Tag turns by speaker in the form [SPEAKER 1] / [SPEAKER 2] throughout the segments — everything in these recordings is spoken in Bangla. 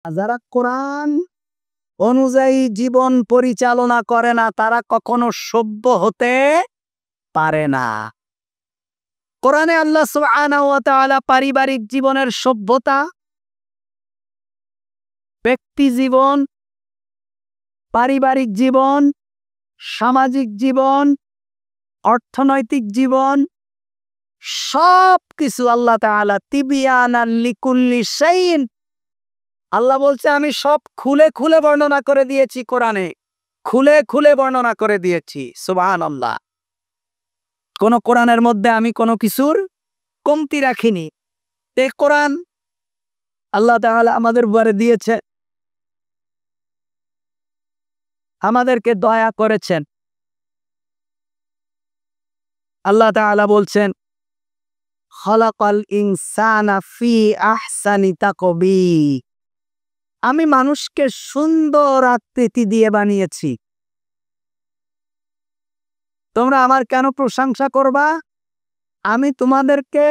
[SPEAKER 1] যারা কোরআন অনুযায়ী জীবন পরিচালনা করে না তারা কখনো সভ্য হতে পারে না। কোরআনে আল্লাহ সুবহানাহু ওয়া তাআলা পারিবারিক জীবনের সভ্যতা, ব্যক্তি জীবন, পারিবারিক জীবন, সামাজিক জীবন, অর্থনৈতিক জীবন সবকিছু আল্লাহ তাআলা তিবিয়ানান লিকুল্লি শাইইন, আল্লাহ বলছে আমি সব খুলে খুলে বর্ণনা করে দিয়েছি। কোরআনে খুলে খুলে বর্ণনা করে দিয়েছি। সুবহানাল্লাহ। কোন কোরআনের মধ্যে আমি কোনো কিছুর কমতি রাখিনি। এই কোরআন আল্লাহ তাআলা আমাদের উপরে দিয়েছে, আমাদেরকে দয়া করেছেন। আল্লাহ তাআলা বলছেন খলাকাল ইনসানা ফি আহসানি তাকবীর, আমি মানুষকে সুন্দর আকৃতি দিয়ে বানিয়েছি। তোমরা আমার কেন প্রশংসা করবা? আমি তোমাদেরকে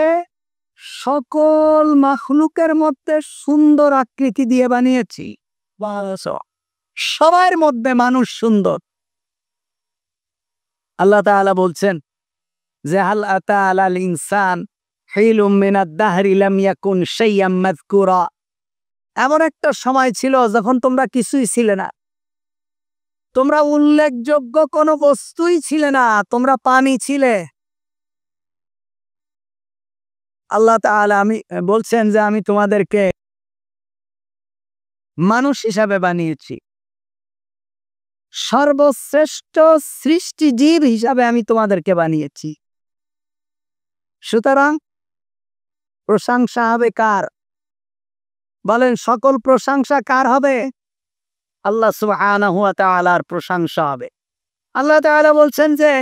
[SPEAKER 1] সকল মাখলুকের মধ্যে সুন্দর আকৃতি দিয়ে বানিয়েছি। সবার মধ্যে মানুষ সুন্দর। আল্লাহ তাআলা বলছেন যে হাল আতা আলাল ইনসান হিলুম মিনাদ দাহরি লাম ইয়াকুন শাইয়াম মাযকুরা, এমন একটা সময় ছিল যখন তোমরা কিছুই ছিলে না, তোমরা উল্লেখযোগ্য কোনো বস্তুই ছিলে না, তোমরা পানি ছিলে। আল্লাহ তাআলা আমি বলছেন যে আমি তোমাদেরকে মানুষ হিসাবে বানিয়েছি, সর্বশ্রেষ্ঠ সৃষ্টিজীব হিসাবে আমি তোমাদেরকে বানিয়েছি। সুতরাং প্রশংসা হবে কার? বলেন সকল প্রশংসা কার হবে? আল্লাহ সুবহানাহু ওয়া তাআলার প্রশংসা হবে। আল্লাহ তাআলা বলছেন যে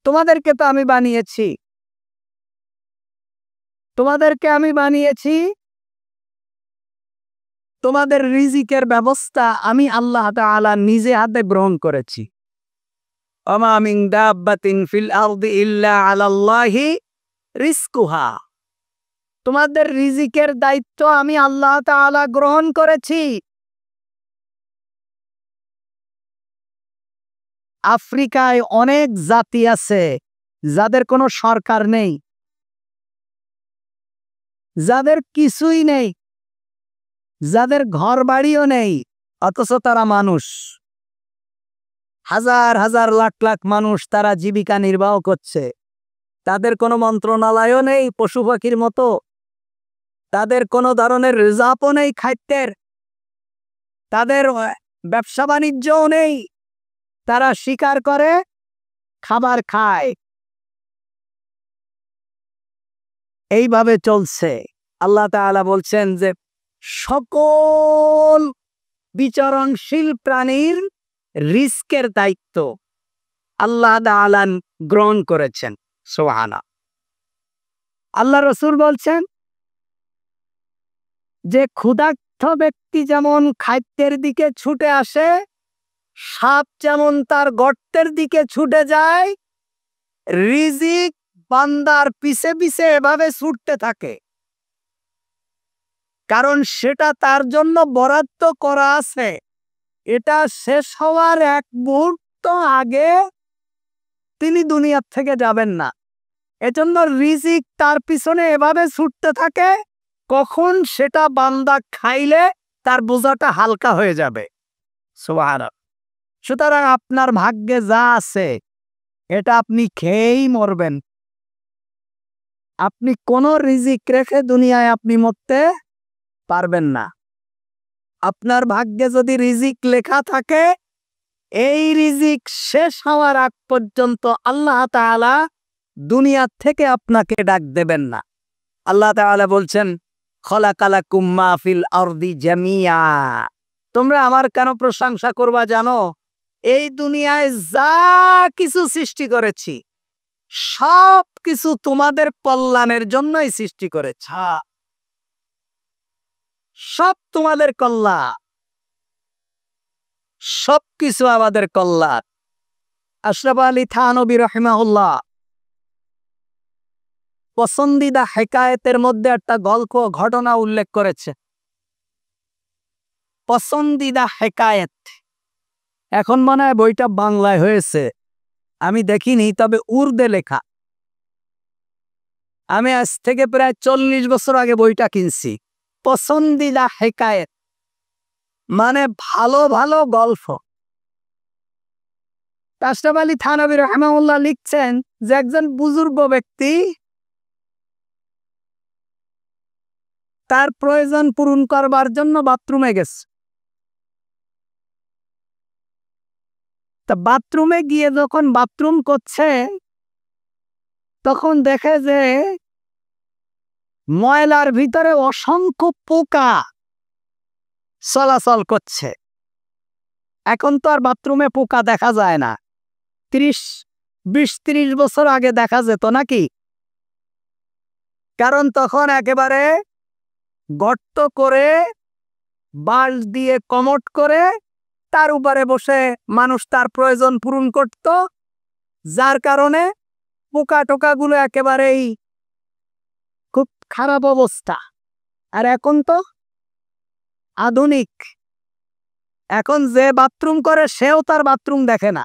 [SPEAKER 1] তোমাদেরকে তো আমি বানিয়েছি, তোমাদেরকে আমি বানিয়েছি, তোমাদের রিজিকের ব্যবস্থা আমি আল্লাহ তাআলা নিজে হাতে গ্রহণ করেছি। ওমা মিন দাব্বাতিন ফিল আরদি ইল্লা আলাল্লাহি রিজকুহা, তোমাদের রিজিকের দায়িত্ব আমি আল্লাহ তাআলা গ্রহণ করেছি। আফ্রিকায় অনেক জাতি আছে যাদের কোনো সরকার নেই, যাদের কিছুই নেই, যাদের ঘর বাড়িও নেই, অথচ তারা মানুষ। হাজার হাজার লাখ লাখ মানুষ তারা জীবিকা নির্বাহ করছে। তাদের কোনো মন্ত্রণালয়ও নেই পশু পাখির মতো, তাদের কোনো ধরনের রিজার্ভও নেই খাদ্যের, তাদের ব্যবসা বাণিজ্যও নেই, তারা শিকার করে খাবার খায়। এইভাবে চলছে। আল্লাহ তাআলা বলছেন যে সকল বিচরণশীল প্রাণীর রিস্কের দায়িত্ব আল্লাহ তাআলা গ্রহণ করেছেন। সুবহানাল্লাহ। আল্লাহ রাসূল বলছেন যে ক্ষুধার্ত ব্যক্তি যেমন খাদ্যের দিকে ছুটে আসে, সাপ যেমন তার গর্তের দিকে ছুটে যায়, রিজিক বান্দার পিছে পিছে এভাবে ছুটতে থাকে, কারণ সেটা তার জন্য বরাদ্দ করা আছে। এটা শেষ হওয়ার এক মুহূর্ত আগে তিনি দুনিয়ার থেকে যাবেন না। এজন্য রিজিক তার পিছনে এভাবে ছুটতে থাকে, কখন সেটা বান্দা খাইলে তার বোঝাটা হালকা হয়ে যাবে। সুবহানাল্লাহ। সুতরাং আপনার ভাগ্যে যা আছে এটা আপনি খেয়েই মরবেন। আপনি কোনো রিজিক রেখে দুনিয়ায় আপনি মরতে পারবেন না। আপনার ভাগ্যে যদি রিজিক লেখা থাকে, এই রিজিক শেষ হওয়ার আগ পর্যন্ত আল্লাহ তাআলা দুনিয়া থেকে আপনাকে ডাক দেবেন না। আল্লাহ তাআলা বলছেন খলাকালাকুম মা ফিল আরদি জামিয়া, তোমরা আমার কেন প্রশংসা করবা জানো? এই দুনিয়ায় যা কিছু সৃষ্টি করেছি সব কিছু তোমাদের কল্যাণের জন্যই সৃষ্টি করেছি। সব তোমাদের কল্যাণ, সবকিছু আমাদের কল্যাণ। আশরাফ আলী থানভী রাহিমাহুল্লাহ পছন্দিদা হেকায়েতের মধ্যে একটা গল্প ঘটনা উল্লেখ করেছে। পছন্দিদা হেকায়েত। এখন মনে হয় বইটা বাংলায় হয়েছে, আমি দেখিনি, তবে উর্দে লেখা। আমি আজ থেকে প্রায় 40 বছর আগে বইটা কিনছি। পছন্দিদা হেকায়েত মানে ভালো ভালো গল্প। আশরাফ আলী থানভী রাহিমাহুল্লাহ লিখছেন যে একজন বুজুর্গ ব্যক্তি তার প্রয়োজন পূরণ করবার জন্য বাথরুমে গেছে। তা বাথরুমে গিয়ে যখন বাথরুম করছে তখন দেখে যে ময়লার ভিতরে অসংখ্য পোকা চলাচল করছে। এখন তো আর বাথরুমে পোকা দেখা যায় না, 20-30 বছর আগে দেখা যেত নাকি? কারণ তখন একেবারে গর্ত করে বাঁশ দিয়ে কমোড করে তার উপরে বসে মানুষ তার প্রয়োজন পূরণ করত, যার কারণে পোকা টোকাগুলো একেবারেই খুব খারাপ অবস্থা। আর এখন তো আধুনিক, এখন যে বাথরুম করে সেও তার বাথরুম দেখে না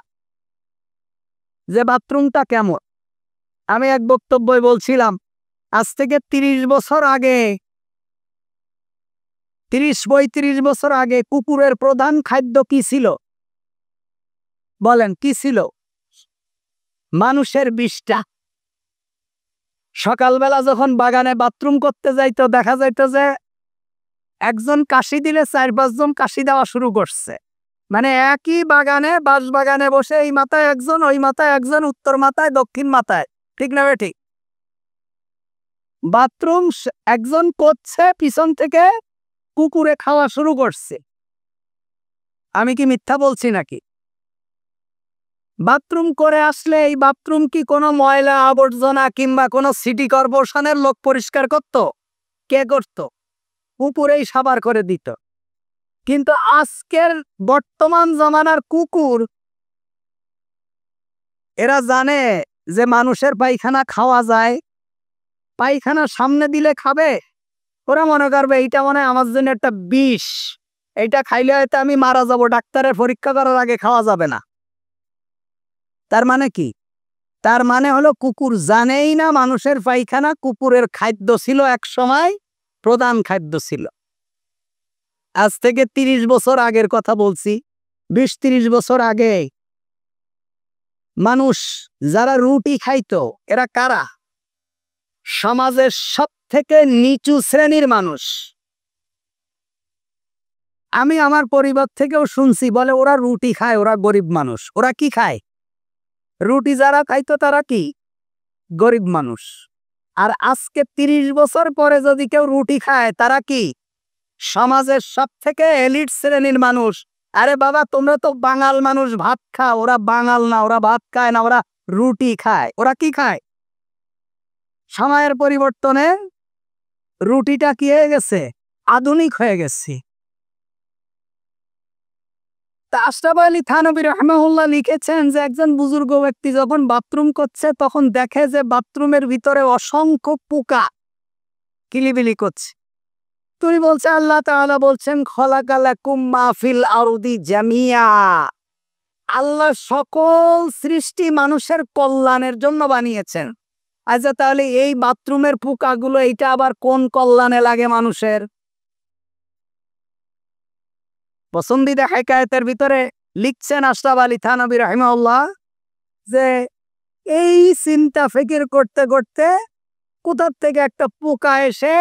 [SPEAKER 1] যে বাথরুমটা কেমন। আমি এক বক্তব্যে বলছিলাম আজ থেকে 30 বছর আগে, 30-35 বছর আগে কুকুরের প্রধান খাদ্য কি ছিল বলেন? কি ছিল? মানুষের বিষ্ঠা। সকালবেলা যখন বাগানে বাথরুম করতে যাইতো দেখা যাইতো যে একজন কাশি দিলে 4-5 জন কাশি দেওয়া শুরু করছে। মানে একই বাগানে, বাঁশ বাগানে বসে এই মাথায় একজন, ওই মাথায় একজন, উত্তর মাথায়, দক্ষিণ মাথায়, ঠিক না ঠিক? বাথরুম একজন করছে, পিছন থেকে কুকুরে খাওয়া শুরু করছে। আমি কি মিথ্যা বলছি নাকি? বাথরুম করে আসলে এই বাথরুম কি কোনো ময়লা আবর্জনা কিংবা কোনো সিটি কর্পোরেশনের লোক পরিষ্কার করত? কে করত? কুকুরেই সাবার করে দিত। কিন্তু আজকের বর্তমান জমানার কুকুর এরা জানে যে মানুষের পায়খানা খাওয়া যায়, পায়খানা সামনে দিলে খাবে। ওরা মনে করবে এইটা মনে হয় আমার জন্য একটা বিষ, এইটা খাইলে হয়তো আমি মারা যাব, ডাক্তারের পরীক্ষা করার আগে খাওয়া যাবে না। তার মানে কি? তার মানে হলো কুকুর জানেই না মানুষের পায়খানা কুকুরের খাদ্য ছিল, এক সময় প্রধান খাদ্য ছিল। আজ থেকে 30 বছর আগের কথা বলছি, 20-30 বছর আগে মানুষ যারা রুটি খাইতো এরা কারা? সমাজের সবথেকে নিচু শ্রেণীর মানুষ। আমি আমার পরিবার থেকেও শুনছি, বলে ওরা রুটি খায়, ওরা গরিব মানুষ। ওরা কি খায়? রুটি যারা খাইতো তারা কি? গরিব মানুষ। আর আজকে 30 বছর পরে যদি কেউ রুটি খায় তারা কি? সমাজের সবথেকে এলিট শ্রেণীর মানুষ। আরে বাবা, তোমরা তো বাঙাল মানুষ, ভাত খাও। ওরা বাঙাল না, ওরা ভাত খায় না, ওরা রুটি খায়। ওরা কি খায়? সময়ের পরিবর্তনে রুটিটা কি হয়ে গেছে? আধুনিক হয়ে গেছে। তা আশরাফ আলী থানভী রাহিমাহুল্লাহ লিখেছেন যে একজন বুজুর্গ ব্যক্তি যখন বাথরুম করছে তখন দেখে যে বাথরুমের ভিতরে অসংখ্য পোকা কিলিবিলি করছে। তুমি বলছে আল্লাহ তাআলা বলছেন খলাকালাকুম মা ফিল আরদি জামিয়া, আল্লাহ সকল সৃষ্টি মানুষের কল্যাণের জন্য বানিয়েছেন। আচ্ছা, তাহলে এই বাথরুমের পোকাগুলো এইটা আবার কোন কল্যাণে লাগে মানুষের? পছন্দিদা হেকায়েতের ভিতরে লিখছেন আশরাফ আলী থানভী রাহিমাহুল্লাহ যে এই চিন্তা ফিকির করতে করতে কোথার থেকে একটা পোকা এসে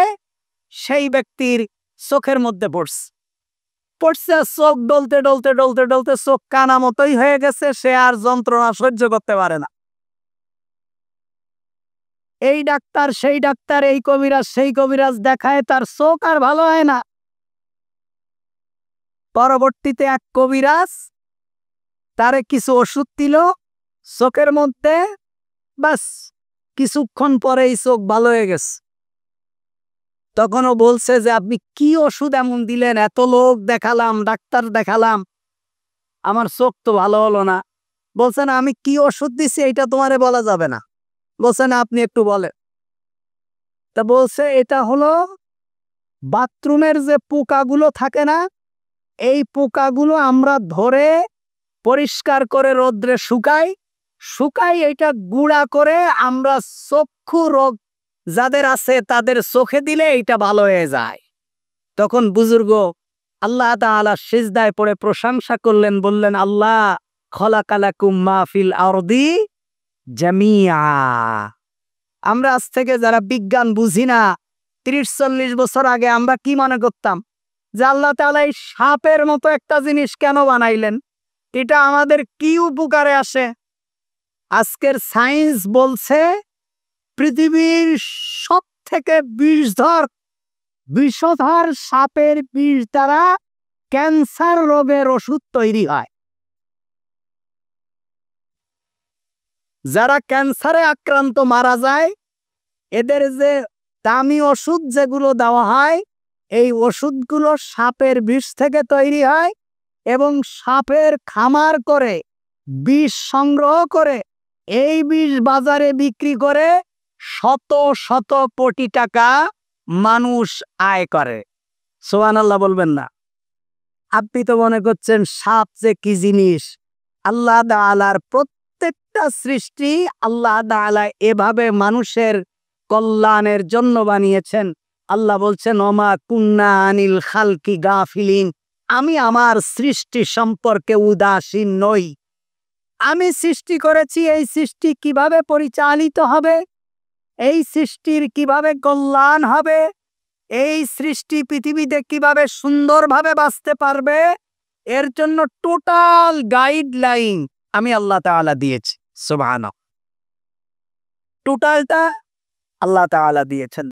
[SPEAKER 1] সেই ব্যক্তির চোখের মধ্যে পড়ছে। চোখ ডলতে ডলতে ডলতে ডলতে চোখ কানা মতোই হয়ে গেছে, সে আর যন্ত্রণা সহ্য করতে পারে না। এই ডাক্তার সেই ডাক্তার, এই কবিরাজ সেই কবিরাজ দেখায়, তার চোখ আর ভালো হয় না। পরবর্তীতে এক কবিরাজ তারে কিছু ওষুধ দিল চোখের মধ্যে, বাস কিছুক্ষণ পরে এই চোখ ভালো হয়ে গেছে। তখনও বলছে যে আপনি কি ওষুধ এমন দিলেন, এত লোক দেখালাম, ডাক্তার দেখালাম, আমার চোখ তো ভালো হলো না। বলছে না, আমি কি ওষুধ দিছি এটা তোমারে বলা যাবে না। বলছে না, আপনি একটু বলেন। তা বলছে এটা হলো বাথরুমের যে পোকাগুলো থাকে না, এই পোকাগুলো আমরা ধরে পরিষ্কার করে রোদ্রে শুকাই এটা গুঁড়া করে আমরা চক্ষু রোগ যাদের আছে তাদের চোখে দিলে এটা ভালো হয়ে যায়। তখন বুজুর্গ আল্লাহ তাআলা সিজদায় পড়ে প্রশংসা করলেন, বললেন আল্লাহ খলাকালাকুম মা ফিল আরদি জামিআ। আমরা আজ থেকে যারা বিজ্ঞান বুঝি না, 30-40 বছর আগে আমরা কি মনে করতাম যে আল্লাহ তাআলা এই সাপের মতো একটা জিনিস কেন বানাইলেন, এটা আমাদের কি উপকারে আসে? আজকের সায়েন্স বলছে পৃথিবীর সব থেকে বিষধর সাপের বিষ দ্বারা ক্যান্সার রোগের ওষুধ তৈরি হয়। যারা ক্যান্সারে আক্রান্ত মারা যায়, এদের যে দামি ওষুধ যেগুলো দেওয়া হয়, এই ওষুধগুলো সাপের বিষ থেকে তৈরি হয় এবং সাপের খামার করে বিষ সংগ্রহ করে এই বিষ বাজারে বিক্রি করে শত শত কোটি টাকা মানুষ আয় করে। সুবহানাল্লাহ বলবেন না? আপনি তো মনে করছেন সাপ যে কি জিনিস। আল্লাহ তাআলার প্রত্যেকটা সৃষ্টি আল্লাহ তাআলা এভাবে মানুষের কল্যাণের জন্য বানিয়েছেন। আল্লাহ বলছেন ওমা কুন্না আনিল খালকি গাফিলিন, আমি আমার সৃষ্টি সম্পর্কে উদাসীন নই। আমি সৃষ্টি করেছি, এই সৃষ্টি কিভাবে পরিচালিত হবে, এই সৃষ্টির কিভাবে কল্যাণ হবে, এই সৃষ্টি পৃথিবীতে কিভাবে সুন্দরভাবে বাঁচতে পারবে, এর জন্য টোটাল গাইডলাইন আমি আল্লাহ তাআলা দিয়েছি। সুবহানাল্লাহ, টোটালটা আল্লাহ তাআলা দিয়েছেন।